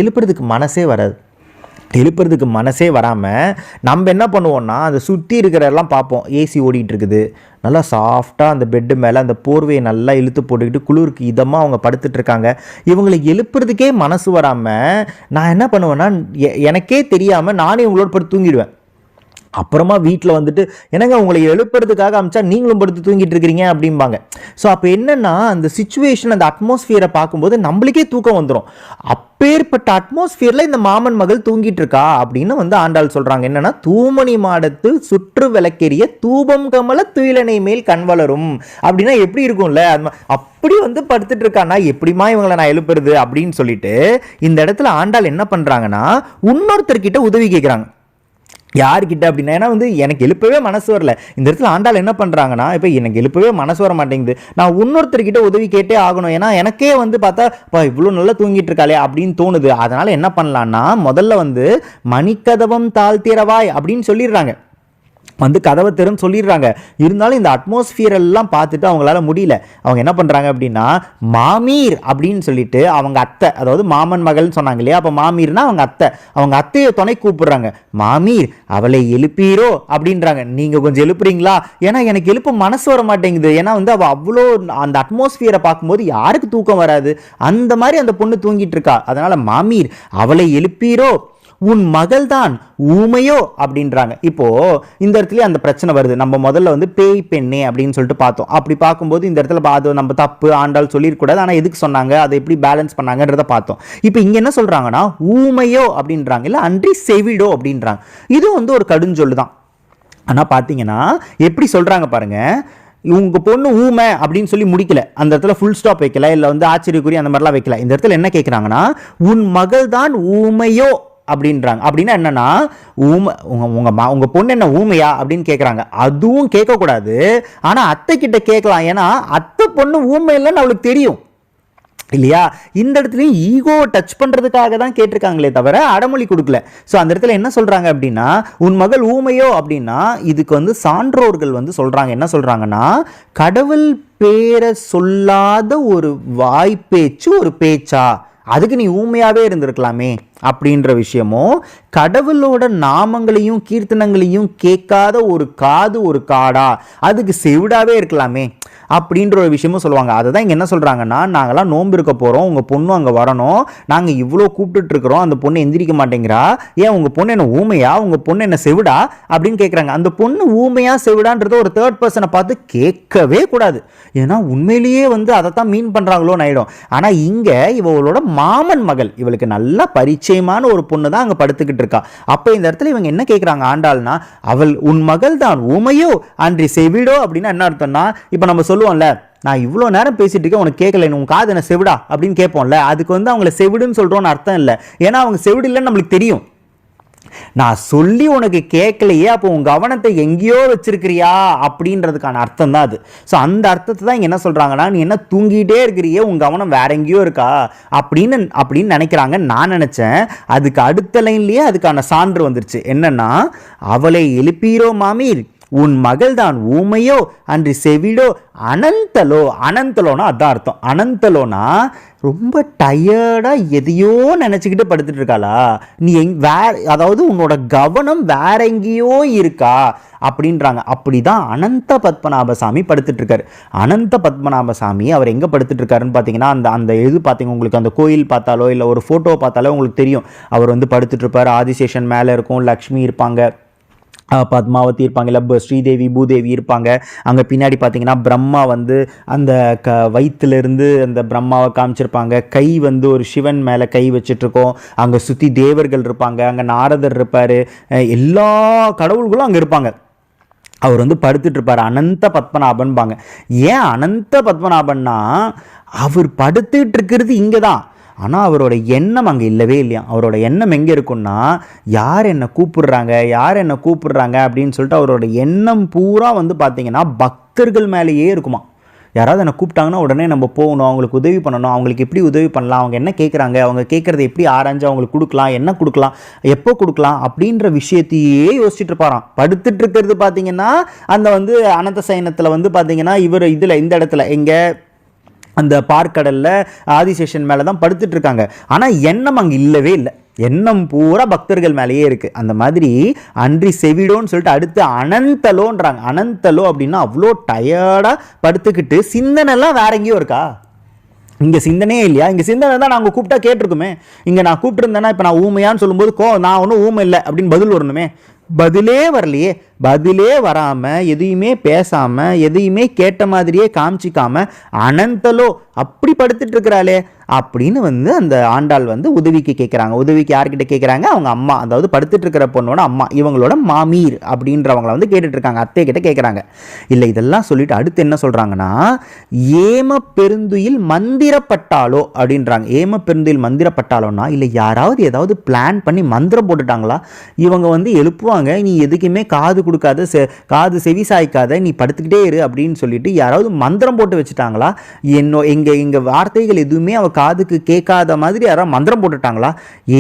Speaker 1: எழுப்புறதுக்கு மனசே வராமல் நம்ம என்ன பண்ணுவோம்னா, அதை சுற்றி இருக்கிறதெல்லாம் பார்ப்போம். ஏசி ஓடிட்டு இருக்குது, நல்லா சாஃப்டாக அந்த பெட்டு மேலே அந்த போர்வையை நல்லா இழுத்து போட்டுக்கிட்டு குளிருக்கு இதமாக அவங்க படுத்துட்டு இருக்காங்க. இவங்களை எழுப்புறதுக்கே மனசு வராமல் நான் என்ன பண்ணுவேன்னா, எனக்கே தெரியாமல் நானே இவங்களோட படுத்து தூங்கிடுவேன். அப்புறமா வீட்டில் வந்துட்டு என்னங்க உங்களை எழுப்புறதுக்காக அமிச்சா நீங்களும் படுத்து தூங்கிட்டு இருக்கிறீங்க அப்படிம்பாங்க. ஸோ அப்போ என்னன்னா, அந்த சிச்சுவேஷன், அந்த அட்மாஸ்பியரை பார்க்கும்போது நம்மளுக்கே தூக்கம் வந்துடும். அப்பேற்பட்ட அட்மாஸ்பியரில் இந்த மாமன் மகள் தூங்கிட்டு இருக்கா அப்படின்னு வந்து ஆண்டாள் சொல்கிறாங்க. என்னன்னா, தூமணி மாடத்து சுற்று விளக்கெரிய தூபம் கமல துயிலனை மேல் கண் வளரும் அப்படின்னா எப்படி இருக்கும்ல, அப்படி வந்து படுத்துட்டு இருக்கானா, எப்படிமா இவங்களை நான் எழுப்புறது அப்படின்னு சொல்லிட்டு இந்த இடத்துல ஆண்டாள் என்ன பண்ணுறாங்கன்னா, இன்னொருத்தர்கிட்ட உதவி கேட்குறாங்க. யார்கிட்ட அப்படின்னா, ஏன்னா வந்து எனக்கு எழுப்பவே மனசு வரல. இந்த இடத்துல ஆண்டாள் என்ன பண்ணுறாங்கன்னா, இப்போ எனக்கு எழுப்பவே மனசு வர மாட்டேங்குது, நான் இன்னொருத்தர்கிட்ட உதவி கேட்டே ஆகணும். ஏன்னா எனக்கே வந்து பார்த்தா இவ்வளோ நல்லா தூங்கிட்டு இருக்காளே அப்படின்னு தோணுது. அதனால் என்ன பண்ணலான்னா, முதல்ல வந்து மணிக்கதவம் தாழ்த்திரவாய் அப்படின்னு சொல்லிடுறாங்க, வந்து கதவை திறன்னு சொல்லிடுறாங்க. இருந்தாலும் இந்த அட்மாஸ்பியர் எல்லாம் பார்த்துட்டு அவங்களால முடியல. அவங்க என்ன பண்ணுறாங்க அப்படின்னா, மாமீர் அப்படின்னு சொல்லிட்டு அவங்க அத்தை, அதாவது மாமன் மகள்னு சொன்னாங்க இல்லையா, அப்போ மாமீர்னா அவங்க அத்தையை துணை கூப்பிடுறாங்க. மாமீர் அவளை எழுப்பீரோ அப்படின்றாங்க. நீங்கள் கொஞ்சம் எழுப்புறீங்களா, ஏன்னா எனக்கு எழுப்ப மனசு வர மாட்டேங்குது. ஏன்னா வந்து அவள் அவ்வளோ அந்த அட்மாஸ்பியரை பார்க்கும்போது யாருக்கு தூக்கம் வராது, அந்த மாதிரி அந்த பொண்ணு தூங்கிட்டு இருக்கா. அதனால் மாமீர் அவளை எழுப்பீரோ, உன் மகள் தான் ஊமையோ அப்படின்றாங்க. இப்போ இந்த இடத்துல அந்த பிரச்சனை வருது. நம்ம முதல்ல வந்து பேய் பெண்ணே அப்படின்னு சொல்லிட்டு பார்த்தோம். அப்படி பார்க்கும்போது இந்த இடத்துல அது நம்ம தப்பு ஆண்டாள் சொல்லிடக்கூடாது, ஆனால் எதுக்கு சொன்னாங்க, அதை எப்படி பேலன்ஸ் பண்ணாங்கன்றத பார்த்தோம். இப்போ இங்கே என்ன சொல்றாங்கன்னா, ஊமையோ அப்படின்றாங்க, இல்லை அன்றி செவிடோ அப்படின்றாங்க. இது வந்து ஒரு கடுஞ்சொல்லு தான். ஆனால் பார்த்தீங்கன்னா எப்படி சொல்றாங்க பாருங்க, உங்க பொண்ணு ஊமை அப்படின்னு சொல்லி முடிக்கல, அந்த இடத்துல ஃபுல் ஸ்டாப் வைக்கல, இல்லை வந்து ஆச்சரியக்குறி அந்த மாதிரிலாம் வைக்கல. இந்த இடத்துல என்ன கேட்குறாங்கன்னா, உன் மகள் தான் ஊமையோ அப்படின்றாங்க. அப்படின்னா என்னன்னா, உங்க பொண்ணு என்ன ஊமையா அப்படின்னு கேட்குறாங்க. அதுவும் கேட்கக்கூடாது, ஆனால் அத்தை கிட்ட கேட்கலாம். ஏன்னா அத்தை பொண்ணு ஊமை இல்லைன்னு அவளுக்கு தெரியும் இல்லையா. இந்த இடத்துலையும் ஈகோவை டச் பண்ணுறதுக்காக தான் கேட்டிருக்காங்களே தவிர அடமொழி கொடுக்கல. ஸோ அந்த இடத்துல என்ன சொல்கிறாங்க அப்படின்னா, உன் மகள் ஊமையோ அப்படின்னா, இதுக்கு வந்து சான்றோர்கள் வந்து சொல்கிறாங்க, என்ன சொல்கிறாங்கன்னா, கடவுள் பேரை சொல்லாத ஒரு வாய்ப்பேச்சு ஒரு பேச்சா, அதுக்கு நீ ஊமையாவே இருந்திருக்கலாமே அப்படின்ற விஷயமும், கடவுளோட நாமங்களையும் கீர்த்தனங்களையும் கேட்காத ஒரு காது ஒரு காடா, அதுக்கு செவிடாவே இருக்கலாமே அப்படின்ற ஒரு விஷயமும் சொல்லுவாங்க. அதை தான் இங்கே என்ன சொல்கிறாங்கன்னா, நாங்கள்லாம் நோன்பு இருக்க போகிறோம், உங்கள் பொண்ணும் அங்கே வரணும், நாங்கள் இவ்வளோ கூப்பிட்டுருக்குறோம், அந்த பொண்ணு எந்திரிக்க மாட்டேங்கிறா, ஏன் உங்கள் பொண்ணு என்ன ஊமையா, உங்கள் பொண்ணு என்ன செவிடா அப்படின்னு கேட்குறாங்க. அந்த பொண்ணு ஊமையா செவிடான்றத ஒரு தேர்ட் பர்சனை பார்த்து கேட்கவே கூடாது. ஏன்னா உண்மையிலேயே வந்து அதை தான் மீன் பண்ணுறாங்களோன்னு ஆகிடும். ஆனால் இங்கே இவளோட மாமன் மகள், இவளுக்கு நல்லா பரிச்சயமான ஒரு பொண்ணு தான் அங்கே படுத்துக்கிட்டு இருக்கா. அப்போ இந்த இடத்துல இவங்க என்ன கேட்குறாங்க ஆண்டாள்னா, அவள் உன் மகள் தான் ஊமையோ அன்றி செவிடோ அப்படின்னா என்ன அர்த்தம்னா, இப்போ நம்ம சொல்லுவோம்ல, நான் இவ்வளோ நேரம் பேசிட்டு இருக்கேன் உனக்கு கேட்கல, உன் காது என்ன செவிடா அப்படின்னு கேட்போம்ல, அதுக்கு வந்து அவங்கள செவிடுன்னு சொல்கிறோன்னு அர்த்தம் இல்லை. ஏன்னா அவங்க செவிடு இல்லைன்னு நம்மளுக்கு தெரியும். நான் சொல்லி உனக்கு கேட்கலையே, அப்போ உன் கவனத்தை எங்கேயோ வச்சிருக்கிறியா அப்படின்றதுக்கான அர்த்தம் தான் அது. ஸோ அந்த அர்த்தத்தை தான் இங்கே என்ன சொல்கிறாங்கன்னா, நீ என்ன தூங்கிட்டே இருக்கிறியே, உன் கவனம் வேற எங்கேயோ இருக்கா அப்படின்னு நினைக்கிறாங்க. நான் நினச்சேன் அதுக்கு அடுத்த லைன்லேயே அதுக்கான சான்று வந்துருச்சு. என்னன்னா, அவளை எழுப்பீரோ மாமீர், உன் மகள் தான் ஊமையோ அன்றி செவிடோ அனந்தலோ. அனந்தலோனா அதான் அர்த்தம். அனந்தலோனா ரொம்ப டயர்டாக எதையோ நினச்சிக்கிட்டு படுத்துட்டு இருக்காளா, நீ அதாவது உன்னோட கவனம் வேற எங்கேயோ இருக்கா அப்படின்றாங்க. அப்படிதான் அனந்த பத்மநாபசாமி படுத்துட்டு இருக்காரு. அனந்த பத்மநாபசாமி அவர் எங்கே படுத்துட்டு இருக்காருன்னு பார்த்தீங்கன்னா, அந்த இது பார்த்தீங்க உங்களுக்கு, அந்த கோயில் பார்த்தாலோ இல்லை ஒரு ஃபோட்டோ பார்த்தாலோ உங்களுக்கு தெரியும், அவர் வந்து படுத்துட்டு இருப்பார். ஆதிசேஷன் மேலே இருக்கும், லக்ஷ்மி இருப்பாங்க, பத்மாவதி இருப்பாங்க, இல்லை ஸ்ரீதேவி பூதேவி இருப்பாங்க. அங்கே பின்னாடி பார்த்தீங்கன்னா பிரம்மா வந்து அந்த வயிற்றுலேருந்து அந்த பிரம்மாவை காமிச்சிருப்பாங்க. கை வந்து ஒரு சிவன் மேலே கை வச்சிட்ருக்கோம். அங்கே சுற்றி தேவர்கள் இருப்பாங்க, அங்கே நாரதர் இருப்பார், எல்லா கடவுள்களும் அங்கே இருப்பாங்க. அவர் வந்து படுத்துட்டு இருப்பார். அனந்த பத்மநாபன்பாங்க. ஏன் அனந்த பத்மநாபன்னா, அவர் படுத்துட்டு இருக்கிறது இங்கே தான், ஆனால் அவரோட எண்ணம் அங்கே இல்லவே இல்லையா. அவரோட எண்ணம் எங்கே இருக்குன்னா, யார் என்னை கூப்பிடுறாங்க அப்படின்னு சொல்லிட்டு அவரோட எண்ணம் பூரா வந்து பார்த்தீங்கன்னா பக்தர்கள் மேலேயே இருக்குமா. யாராவது என்னை கூப்பிட்டாங்கன்னா உடனே நம்ம போகணும், அவங்களுக்கு உதவி பண்ணணும், அவங்களுக்கு எப்படி உதவி பண்ணலாம், அவங்க என்ன கேட்குறாங்க, அவங்க கேட்குறத எப்படி ஆராய்ஞ்சு அவங்களுக்கு கொடுக்கலாம், என்ன கொடுக்கலாம், எப்போ கொடுக்கலாம் அப்படின்ற விஷயத்தையே யோசிச்சுட்டு இருப்பாராம். படுத்துட்டு இருக்கிறது பார்த்தீங்கன்னா அந்த வந்து அனந்த சயனத்தில் வந்து பார்த்தீங்கன்னா இவர் இதில் இந்த இடத்துல எங்கே அந்த பார்க்கடலில் ஆதிசேஷன் மேலே தான் படுத்துட்டு இருக்காங்க. ஆனால் எண்ணம் அங்கே இல்லவே இல்லை. எண்ணம் பூரா பக்தர்கள் மேலேயே இருக்குது. அந்த மாதிரி அன்றி செவிடோன்னு சொல்லிட்டு அடுத்து அனந்தலோன்றாங்க. அனந்தலோ அப்படின்னா அவ்வளோ டயர்டாக படுத்துக்கிட்டு சிந்தனைலாம் வேற எங்கேயோ இருக்கா. இங்கே சிந்தனையே இல்லையா. இங்கே சிந்தனை தான் நாங்கள் கூப்பிட்டா கேட்டிருக்குமே. இங்கே நான் கூப்பிட்டுருந்தேன்னா இப்போ நான் ஊமையான்னு சொல்லும்போது நான் ஒன்றும் ஊமை இல்லை அப்படின்னு பதில் வரணுமே. பதிலே வரலையே. பதிலே வராமல் எதையுமே பேசாமல் எதையுமே கேட்ட மாதிரியே காமிச்சிக்காம அனந்தலோ அப்படி படுத்துட்டு இருக்கிறாளே அப்படின்னு வந்து அந்த ஆண்டாள் வந்து உதவிக்கு கேட்குறாங்க. உதவிக்கு யார்கிட்ட கேட்குறாங்க? அவங்க அம்மா, அதாவது படுத்துட்டு இருக்கிற பொண்ணோட அம்மா, இவங்களோட மாமீர் அப்படின்றவங்கள வந்து கேட்டுட்டு இருக்காங்க, அத்தை கிட்ட கேட்குறாங்க. இல்லை இதெல்லாம் சொல்லிட்டு அடுத்து என்ன சொல்கிறாங்கன்னா, ஏம பெருந்துயில் மந்திரப்பட்டாலோ அப்படின்றாங்க. ஏம பெருந்துயில் மந்திரப்பட்டாலோன்னா இல்லை யாராவது ஏதாவது பிளான் பண்ணி மந்திரம் போட்டுட்டாங்களா, இவங்க வந்து எழுப்புவாங்க, நீ எதுக்குமே காது கொடுக்காத, காது செவி சாய்க்காத, நீ படுத்துக்கிட்டே இரு அப்படின்னு சொல்லிட்டு யாராவது மந்திரம் போட்டு வச்சுட்டாங்களா, எங்க வார்த்தைகள் எதுவுமே அவ காதுக்கு கேட்காத மாதிரி யாராவது மந்திரம் போட்டுட்டாங்களா,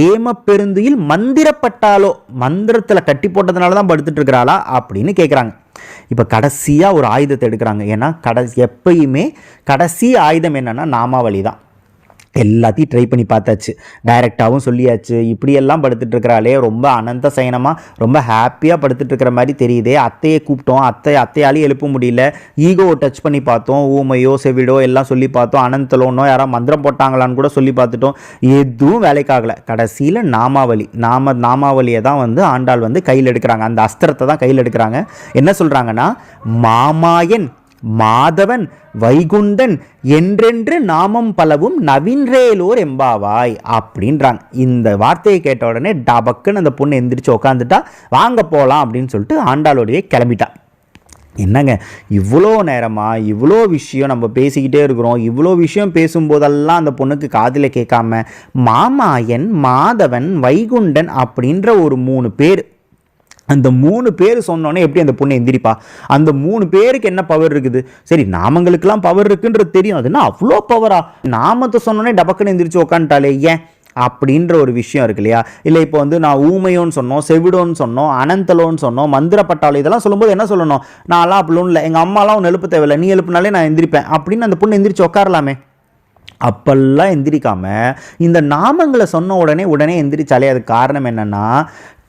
Speaker 1: ஏம பெருந்துயில் மந்திரப்பட்டாலோ மந்திரத்தில் கட்டி போட்டதுனால தான் படுத்துட்டு இருக்கிறாளா அப்படின்னு கேட்குறாங்க. இப்போ கடைசியாக ஒரு ஆயுதத்தை எடுக்கிறாங்க. ஏன்னா எப்பயுமே கடைசி ஆயுதம் என்னன்னா நாமாவளி தான். எல்லாத்தையும் ட்ரை பண்ணி பார்த்தாச்சு, டைரெக்டாகவும் சொல்லியாச்சு, இப்படியெல்லாம் படுத்துட்டு இருக்கிறாளே ரொம்ப அனந்த சயனமாக ரொம்ப ஹாப்பியாக படுத்துட்டு இருக்கிற மாதிரி தெரியுதே, அத்தையை கூப்பிட்டோம், அத்தையாலையும் எழுப்ப முடியல, ஈகோவை டச் பண்ணி பார்த்தோம், ஊமையோ செவிடோ எல்லாம் சொல்லி பார்த்தோம், அனந்தலோனோ யாராவது மந்திரம் போட்டாங்களான்னு கூட சொல்லி பார்த்துட்டோம், எதுவும் வேலைக்காகலை. கடைசியில் நாமாவளியை தான் வந்து ஆண்டாள் வந்து கையில் எடுக்கிறாங்க, அந்த அஸ்திரத்தை தான் கையில் எடுக்கிறாங்க. என்ன சொல்கிறாங்கன்னா, மாமாயன் மாதவன் வைகுண்டன் என்றென்று நாமம் பலவும் நவீன்றேலோர் எம்பாவாய் அப்படின்றாங்க. இந்த வார்த்தையை கேட்ட உடனே டபக்குன்னு அந்த பொண்ணு எந்திரிச்சு உட்காந்துட்டா, வாங்க போகலாம் அப்படின்னு சொல்லிட்டு ஆண்டாளோடையே கிளம்பிட்டா. என்னங்க இவ்வளோ நேரமாக இவ்வளோ விஷயம் நம்ம பேசிக்கிட்டே இருக்கிறோம், இவ்வளோ விஷயம் பேசும்போதெல்லாம் அந்த பொண்ணுக்கு காதில் கேட்காம மாமாயன் மாதவன் வைகுண்டன் அப்படின்ற ஒரு 3 பேர், அந்த 3 பேர் சொன்னோன்னே எப்படி அந்த பொண்ணு எந்திரிப்பா? அந்த 3 பேருக்கு என்ன பவர் இருக்குது? சரி நாமங்களுக்கெல்லாம் பவர் இருக்குன்றது தெரியும், அதுன்னா அவ்வளோ பவரா? நாமத்தை சொன்னோன்னே டபக்குன்னு எந்திரிச்சு உட்காந்துட்டாலே ஏன் அப்படின்ற ஒரு விஷயம் இருக்கு இல்லையா? இல்லை இப்போ வந்து நான் ஊமையோன்னு சொன்னோம், செவிடோன்னு சொன்னோம், அனந்தலோன்னு சொன்னோம், மந்திரப்பட்டாலும் இதெல்லாம் சொல்லும்போது என்ன சொல்லணும்? நான்லாம் அப்படிலும் இல்லை, எங்கள் அம்மாலாம் ஒன்று எழுப்ப தேவையில்லை, நீ எழுப்புனாலே நான் எந்திரிப்பேன் அப்படின்னு அந்த பொண்ணு எந்திரிச்சு உட்காரலாமே. அப்பெல்லாம் எந்திரிக்காம இந்த நாமங்களை சொன்ன உடனே எந்திரிச்சாலே அதுக்கு காரணம் என்னன்னா,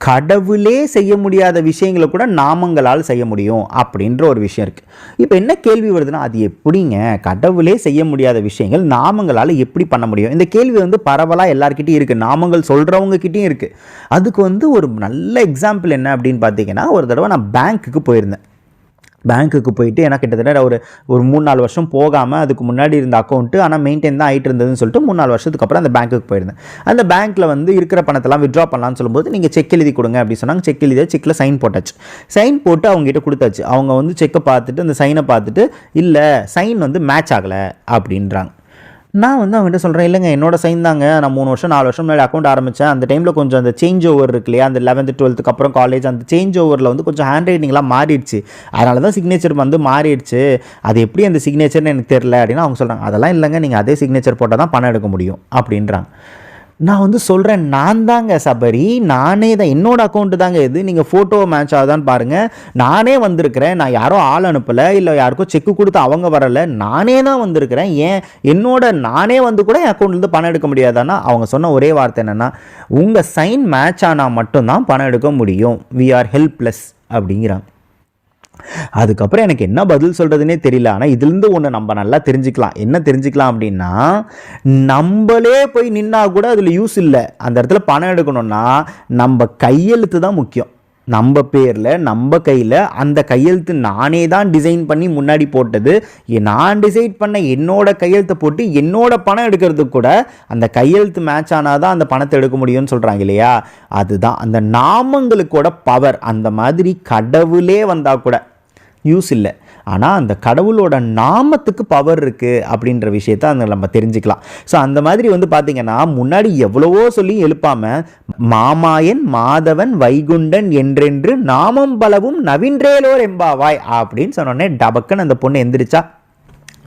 Speaker 1: கடவுளே செய்ய முடியாத விஷயங்களை கூட நாமங்களால் செய்ய முடியும் அப்படின்ற ஒரு விஷயம் இருக்குது. இப்போ என்ன கேள்வி வருதுன்னா, அது எப்படிங்க கடவுளே செய்ய முடியாத விஷயங்கள் நாமங்களால் எப்படி பண்ண முடியும்? இந்த கேள்வி வந்து பரவலாக எல்லார்கிட்டையும் இருக்குது, நாமங்கள் சொல்கிறவங்க கிட்டேயும் இருக்குது. அதுக்கு வந்து ஒரு நல்ல எக்ஸாம்பிள் என்ன அப்படின்னு பார்த்தீங்கன்னா, ஒரு தடவை நான் பேங்க்குக்கு போயிருந்தேன். பேங்க்குக்கு போயிட்டு எனக்கு கிட்டத்தட்ட ஒரு 3-4 வருஷம் போகாமல் அதுக்கு முன்னாடி இருந்த அக்கௌண்ட்டு ஆனால் மெயின்டைன் தான் ஆகிட்டு இருந்ததுன்னு சொல்லிட்டு 3-4 வருஷத்துக்கு அப்புறம் அந்த பேங்க்குக்கு போயிருந்தேன். அந்த பேங்க்கில் வந்து இருக்கிற பணத்தெல்லாம் வித்ட்ரா பண்ணலான்னு சொல்லும்போது நீங்கள் செக் எழுதி கொடுங்க அப்படின்னு சொன்னாங்க. செக் எழுதி செக்கில் சைன் போட்டாச்சு. சைன் போட்டு அவங்ககிட்ட கொடுத்தாச்சு. அவங்க வந்து செக்கை பார்த்துட்டு அந்த சைனை பார்த்துட்டு இல்லை சைன் வந்து மேட்ச் ஆகலை அப்படின்றாங்க. நான் வந்து அவங்ககிட்ட சொல்கிறேன், இல்லைங்க என்னோட சைன் தாங்க, நான் 3 வருஷம் 4 வருஷம் முன்னாடி அக்கௌண்ட் ஆரம்பித்தேன், அந்த டைமில் கொஞ்சம் அந்த சேஞ்ச் ஓவர் இருக்கு இல்லையா, அந்த 11th 12th அப்புறம் காலேஜ் அந்த சேஞ்ச் ஓவரில் வந்து கொஞ்சம் ஹேண்ட் ரைட்டிங்லாம் மாறிடுச்சு, அதனால தான் சிக்னேச்சர் வந்து மாறிடுச்சு, அது எப்படி அந்த சிக்னேச்சர்னு எனக்கு தெரில அப்படின்னு அவங்க சொல்கிறாங்க. அதெல்லாம் இல்லைங்க, நீங்கள் அதே சிக்னேச்சர் போட்டால் தான் பணம் எடுக்க முடியும் அப்படின்றாங்க. நான் வந்து சொல்கிறேன், நான் தாங்க சபரி, நானே தான், என்னோட அக்கௌண்ட்டு தாங்க இது, நீங்கள் ஃபோட்டோ மேட்ச் ஆகுதான்னு பாருங்கள், நானே வந்திருக்கிறேன், நான் யாரும் ஆள் அனுப்பலை, இல்லை யாருக்கும் செக்கு கொடுத்து அவங்க வரலை, நானே தான் வந்திருக்கிறேன், ஏன் நானே வந்து கூட என் அக்கௌண்ட்லேருந்து பணம் எடுக்க முடியாதானா? அவங்க சொன்ன ஒரே வார்த்தை என்னென்னா, உங்கள் சைன் மேட்ச் ஆனால் மட்டும்தான் பணம் எடுக்க முடியும், வி ஆர் ஹெல்ப்லெஸ் அப்படிங்கிறாங்க. அதுக்கப்புறம் எனக்கு என்ன பதில் சொல்கிறதுனே தெரியல. ஆனால் இதுலேருந்து ஒன்று நம்ம நல்லா தெரிஞ்சுக்கலாம். என்ன தெரிஞ்சுக்கலாம் அப்படின்னா, நம்மளே போய் நின்னா கூட அதில் யூஸ் இல்லை. அந்த இடத்துல பணம் எடுக்கணும்னா நம்ம கையெழுத்து தான் முக்கியம். நம்ம பேரில் நம்ம கையில் அந்த கையெழுத்து நானே தான் டிசைன் பண்ணி முன்னாடி போட்டது, நான் டிசைட் பண்ண என்னோட கையெழுத்தை போட்டு என்னோட பணம் எடுக்கிறதுக்கு கூட அந்த கையெழுத்து மேட்ச் ஆனால் தான் அந்த பணத்தை எடுக்க முடியும்னு சொல்கிறாங்க இல்லையா? அதுதான் அந்த நாமங்களுக்கோட பவர். அந்த மாதிரி கடவுளே வந்தால் கூட யூஸ் இல்லை, ஆனால் அந்த கடவுளோட நாமத்துக்கு பவர் இருக்குது அப்படின்ற விஷயத்தை அந்த நம்ம தெரிஞ்சுக்கலாம். ஸோ அந்த மாதிரி வந்து பார்த்திங்கன்னா, முன்னாடி எவ்வளவோ சொல்லி எழுப்பாமல் மாமாயன் மாதவன் வைகுண்டன் என்றென்று நாமம் பலவும் நவீன்றேலோர் எம்பாவாய் அப்படின்னு சொன்னோடனே டபக்குன்னு அந்த பொண்ணு எந்திரிச்சா,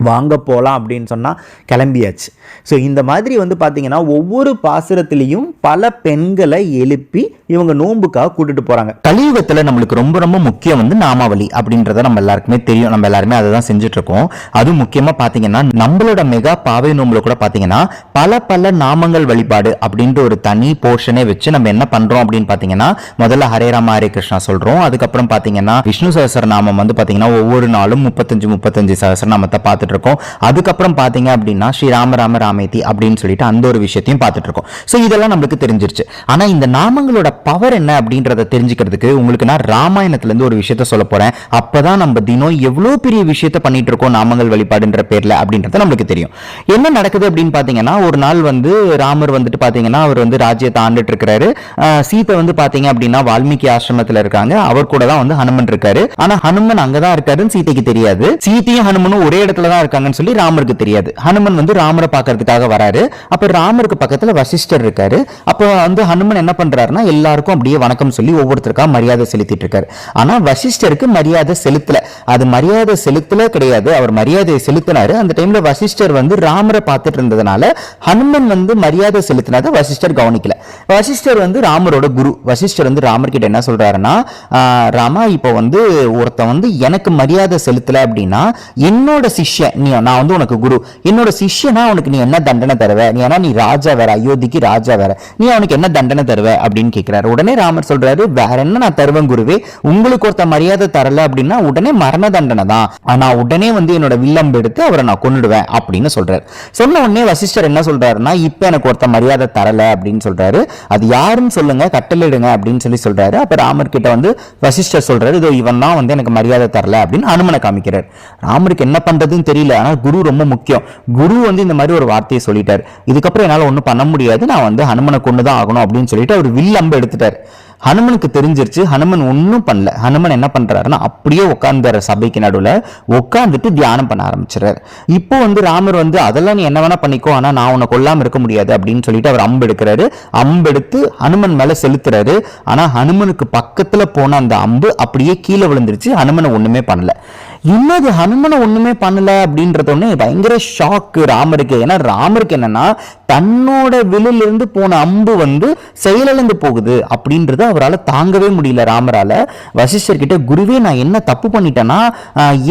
Speaker 1: வாங்க போகலாம் அப்படின்னு சொன்னால் கிளம்பியாச்சு. ஸோ இந்த மாதிரி வந்து பார்த்திங்கன்னா ஒவ்வொரு பாசுரத்துலேயும் பல பெண்களை எழுப்பி இவங்க நோன்புக்காக கூட்டிட்டு போகிறாங்க.
Speaker 5: கலியுகத்தில் நம்மளுக்கு ரொம்ப ரொம்ப முக்கியம் வந்து நாமாவளி அப்படின்றத நம்ம எல்லாருக்குமே தெரியும், நம்ம எல்லாருமே அதை தான் செஞ்சுட்டு இருக்கோம். அதுவும் முக்கியமாக பார்த்தீங்கன்னா நம்மளோட மெகா பாவை நோம்புல கூட பார்த்தீங்கன்னா பல நாமங்கள் வழிபாடு அப்படின்ற ஒரு தனி போர்ஷனே வச்சு நம்ம என்ன பண்ணுறோம் அப்படின்னு பார்த்தீங்கன்னா, முதல்ல ஹரே ராம ஹரே கிருஷ்ணா சொல்கிறோம். அதுக்கப்புறம் பார்த்தீங்கன்னா விஷ்ணு சஹஸ்ரநாமம் வந்து பார்த்தீங்கன்னா ஒவ்வொரு நாளும் 35 சஹஸ்ரநாமத்தை பார்த்துட்டு பார்த்துட்டு இருக்கோம். அதுக்கப்புறம் பார்த்தீங்க அப்படின்னா ஸ்ரீ ராம ராம ராமேதி அப்படின்னு சொல்லிட்டு அந்த ஒரு விஷயத்தையும் பார்த்துட்டு இருக்கோம். ஸோ இதெல்லாம் நம்மளுக்கு தெரிஞ்சிருச்சு. ஆனால் இந்த நாமங்களோட பவர் என்ன அப்படின்றத தெரிஞ்சுக்கிறதுக்கு உங்களுக்கு நான் ராமாயணத்துலேருந்து ஒரு விஷயத்த சொல்ல போறேன். அப்பதான் நம்ம தினம் எவ்வளோ பெரிய விஷயத்த பண்ணிட்டு இருக்கோம் நாமங்கள் வழிபாடுன்ற பேர்ல அப்படின்றது நம்மளுக்கு தெரியும். என்ன நடக்குது அப்படின்னு பார்த்தீங்கன்னா, ஒரு நாள் வந்து ராமர் வந்துட்டு பார்த்தீங்கன்னா அவர் வந்து ராஜ்யத்தை ஆண்டுட்டு இருக்கிறாரு. சீதை வந்து பார்த்தீங்க அப்படின்னா வால்மீகி ஆசிரமத்தில் இருக்காங்க. அவர் கூட தான் வந்து ஹனுமன் இருக்காரு. ஆனா ஹனுமன் அங்கதான் இருக்காருன்னு சீதைக்கு தெரியாது. சீதையும் ஹனுமனும் ஒரே இடத்துல தான் இருக்காங்கன்னு சொல்லி ராமருக்கு தெரியாது. ஹனுமன் வந்து ராமரை பார்க்கறதுக்காக வராரு. அப்ப ராமருக்கு பக்கத்துல வசிஷ்டர் இருக்காரு. அப்போ வந்து ஹனுமன் என்ன பண்றாருன்னா எல்லாருக்கும் அப்படியே வணக்கம் சொல்லி ஒவ்வொருத்தருக்கா மரியாதை செலுத்திட்டு இருக்காரு. ஆனா வசிஷ்டருக்கு மரியாதை செலுத்தல. அது மரியாதை செலுத்தல கிடையாது, அவர் மரியாதையை செலுத்தினாரு. அந்த டைம்ல வசிஷ்டர் வந்து ராமரை பார்த்துட்டு இருந்ததுனால ஹனுமன் வந்து மரியாதை செலுத்தினதை வசிஷ்டர் கவனிக்கல. வசிஷ்டர் வந்து ராமரோட குரு. வசிஷ்டர் வந்து ராமர் கிட்ட என்ன சொல்றாருன்னா, ராமா இப்போ வந்து ஒருத்தன் வந்து எனக்கு மரியாதை செலுத்தல அப்படின்னா என்னோட சிஷ்யன் நீ, நான் வந்து உனக்கு குரு, என்னோட சிஷ்யனா உனக்கு நீ என்ன தண்டனை தருவ? நீ ஏன்னா நீ ராஜா வேற, அயோத்திக்கு ராஜா வேற, நீ அவனுக்கு என்ன தண்டனை தருவ அப்படின்னு கேட்கிறாரு. உடனே ராமர் சொல்றாரு, வேற என்ன நான் தருவேன் குருவே, உங்களுக்கு ஒருத்த மரியாதை தரல அப்படின்னா உடனே மரண தண்டனை தான், ஆனா உடனே வந்து என்னோட வில்லம்பு எடுத்து அவரை நான் கொன்னுடுவேன் அப்படின்னு சொல்றாரு. சொன்ன உடனே வசிஷ்டர் என்ன சொல்றாருன்னா, இப்ப எனக்கு ஒருத்த மரியாதை தரல அப்படின்னு சொல்றாரு. அது யாருன்னு சொல்லுங்க, கட்டளையிடுங்க அப்படின்னு சொல்லி சொல்றாரு. அப்ப ராமர் கிட்ட வந்து வசிஷ்டர் சொல்றாரு, இதோ இவன் தான் வந்து எனக்கு மரியாதை தரல அப்படின்னு ஹனுமனை காமிக்கிறார். ராமருக்கு என்ன பண்றதுன்னு தெரியல. ஆனா குரு ரொம்ப முக்கியம். குரு வந்து இந்த மாதிரி ஒரு வார்த்தையை சொல்லிட்டார், இதுக்கப்புறம் என்னால ஒன்றும் பண்ண முடியாது, நான் வந்து ஹனுமனை கொண்டுதான் ஆகணும் அப்படின்னு சொல்லிட்டு அவர் வில் அம்பு எடுத்துட்டார். ஹனுமனுக்கு தெரிஞ்சிருச்சு. ஹனுமன் ஒன்றும் பண்ணல. ஹனுமன் என்ன பண்றாருன்னா அப்படியே உட்கார்ந்தாரு, சபைக்கு நடுவில் உட்கார்ந்துட்டு தியானம் பண்ண ஆரம்பிச்சிடறாரு. இப்போ வந்து ராமர் வந்து அதெல்லாம் நீ என்ன வேணா பண்ணிக்கோ, ஆனா நான் உன்னை கொல்லாம இருக்க முடியாது அப்படின்னு சொல்லிட்டு அவர் அம்பு எடுக்கிறாரு. அம்பு எடுத்து ஹனுமன் மேல செலுத்துறாரு. ஆனா ஹனுமனுக்கு பக்கத்துல போன அந்த அம்பு அப்படியே கீழே விழுந்துருச்சு. ஹனுமனை ஒண்ணுமே பண்ணல. இன்னது ஹனுமனை ஒண்ணுமே பண்ணல அப்படின்றது ஒண்ணு பயங்கர ஷாக்கு ராமருக்கு. ஏன்னா ராமருக்கு என்னன்னா தன்னோட வில்லிலிருந்து போன அம்பு வந்து செயலிழந்து போகுது அப்படின்றது அவரால் தாங்கவே முடியல ராமரால. வசிஷ்டர் கிட்ட, குருவே நான் என்ன தப்பு பண்ணிட்டேன்னா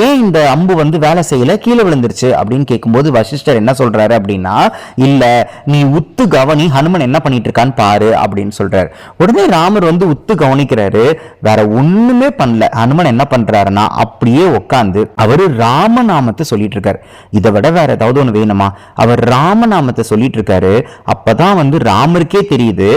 Speaker 5: ஏன் இந்த அம்பு வந்து வேலை செய்யல, கீழே விழுந்துருச்சு அப்படின்னு கேட்கும்போது வசிஷ்டர் என்ன சொல்றாரு அப்படின்னா, இல்ல நீ உத்து கவனி, ஹனுமன் என்ன பண்ணிட்டு இருக்கான்னு பாரு அப்படின்னு சொல்றாரு. உடனே ராமர் வந்து உத்து கவனிக்கிறாரு, வேற ஒண்ணுமே பண்ணல. ஹனுமன் என்ன பண்றாருன்னா அப்படியே உட்காந்து அவரு ராமநாமத்தை சொல்லிட்டு இருக்காரு. இதை விட வேற ஏதாவது ஒண்ணு வேணுமா? அவர் ராமநாமத்தை சொல்லிட்டு இருக்காரு. அப்பதான் வந்து ராமருக்கே தெரியுது,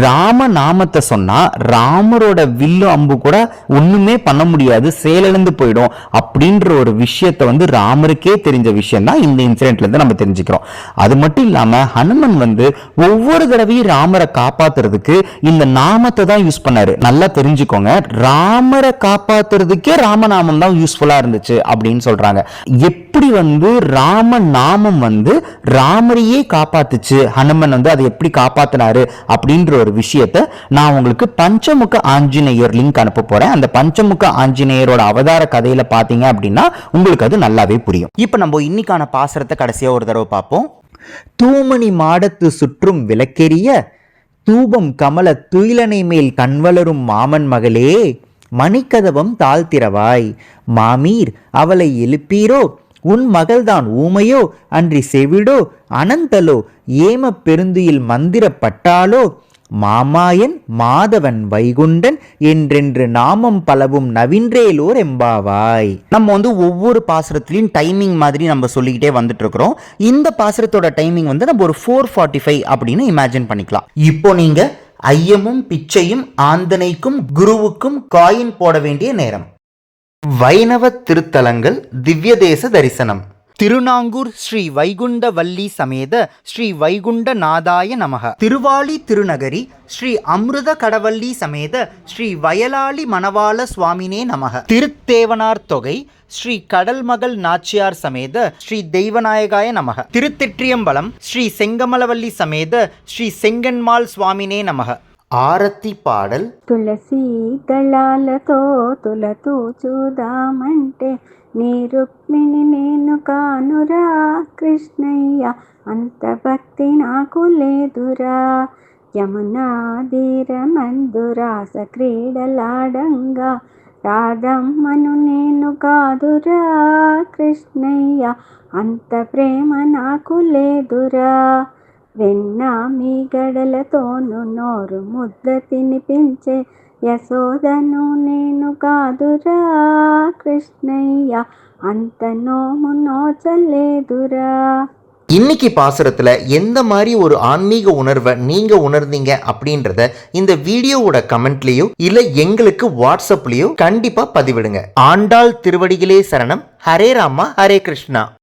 Speaker 5: ராமநாமத்தை சொன்னா ராமரோட வில்லு அம்பு கூட ஒண்ணுமே பண்ண முடியாது, செயலிழந்து போயிடும் அப்படின்ற ஒரு விஷயத்தை வந்து ராமருக்கே தெரிஞ்ச விஷயம் தான் இந்த இன்சிடென்ட்ல இருந்து நம்ம தெரிஞ்சுக்கிறோம். அது மட்டும் இல்லாம ஹனுமன் வந்து ஒவ்வொரு தடவையும் ராமரை காப்பாத்துறதுக்கு இந்த நாமத்தை தான் யூஸ் பண்ணாரு. நல்லா தெரிஞ்சுக்கோங்க, ராமரை காப்பாத்துறதுக்கே ராமநாமம் தான் யூஸ்ஃபுல்லா இருந்துச்சு அப்படின்னு சொல்றாங்க. எப்படி வந்து ராம நாமம் வந்து ராமரையே காப்பாத்துச்சு, ஹனுமன் வந்து அதை எப்படி காப்பாத்தினாரு அப்படின்ற ஒரு விஷயத்தை நான் உங்களுக்கு பஞ்சமுக ஆஞ்சநேயர் லிங்க் அனுப்ப போறேன். அந்த பஞ்சமுக ஆஞ்சநேயரோட அவதார கதையில பாத்தீங்க அப்படின்னா உங்களுக்கு அது நல்லாவே புரியும். இப்ப நம்ம இன்னைக்கான பாசுரத்தை கடைசியா ஒரு தடவை பார்ப்போம். தூமணி மாடத்து சுற்றும் விளக்கெரிய தூபம் கமல துயிலனை மேல் கண்வளரும் மாமன் மகளே, மணிக்கதவம் தாழ்த்திரவாய், மாமீர் அவளை எழுப்பீரோ, உன் மகள்தான் ஊமையோ அன்றி செவிடோ அனந்தலோ, ஏம பெருந்துயில் மந்திரப்பட்டாலோ, மாமாயன் மாதவன் வைகுண்டன் என்றென்று நாமம் பலவும் நவின்றேலோர் எம்பாவாய். நம்ம வந்து ஒவ்வொரு பாசுரத்திலையும் டைமிங் மாதிரி நம்ம சொல்லிக்கிட்டே வந்துட்டு இருக்கிறோம். இந்த பாசுரத்தோட டைமிங் வந்து நம்ம ஒரு 4:45 அப்படின்னு இமேஜின் பண்ணிக்கலாம். இப்போ நீங்க ஐயமும் பிச்சையும் ஆந்தனைக்கும் குருவுக்கும் காயின் போட வேண்டிய நேரம். வைணவ திருத்தலங்கள் திவ்ய தேச தரிசனம். திருநாங்கூர் ஸ்ரீ வைகுண்ட வள்ளி சமேத ஸ்ரீ வைகுண்ட நாதாய நமக. திருவாளி திருநகரி ஸ்ரீ அமிர்த கடவள்ளி சமேத ஸ்ரீ வயலாளி மணவாள சுவாமினே நமக. திருத்தேவனார் தொகை ஸ்ரீ கடல்மகள் நாச்சியார் சமேத ஸ்ரீ தெய்வநாயகாய நமக. திருத்தெற்றியம்பலம் ஸ்ரீ செங்கமலவல்லி சமேத ஸ்ரீ செங்கன்மாள் சுவாமினே நமக. ఆరతి పాడల్.
Speaker 6: తులసి దళాలతో తులతూ చూదామంటే నీ రుక్మిణి నేను కానురా కృష్ణయ్య, అంత భక్తి నాకు లేదురా. యమునా తీరమందురాస క్రీడలాడంగా రాధమ్మను నేను కాదురా కృష్ణయ్య, అంత ప్రేమ నాకు లేదురా. వెన్న మీ గడలతోను నోరు ముద్ద తినిపించే యశోదను నేను కాదురా కృష్ణయ్య, అంత నోము నోచలేదురా.
Speaker 1: இன்னைக்கு பாசுரத்துல எந்த மாதிரி ஒரு ஆன்மீக உணர்வை நீங்க உணர்ந்தீங்க அப்படின்றத இந்த வீடியோவோட கமெண்ட்லயோ இல்ல எங்களுக்கு வாட்ஸ்அப்லயோ கண்டிப்பா பதிவிடுங்க. ஆண்டாள் திருவடிகளே சரணம். ஹரே ராமா ஹரே கிருஷ்ணா.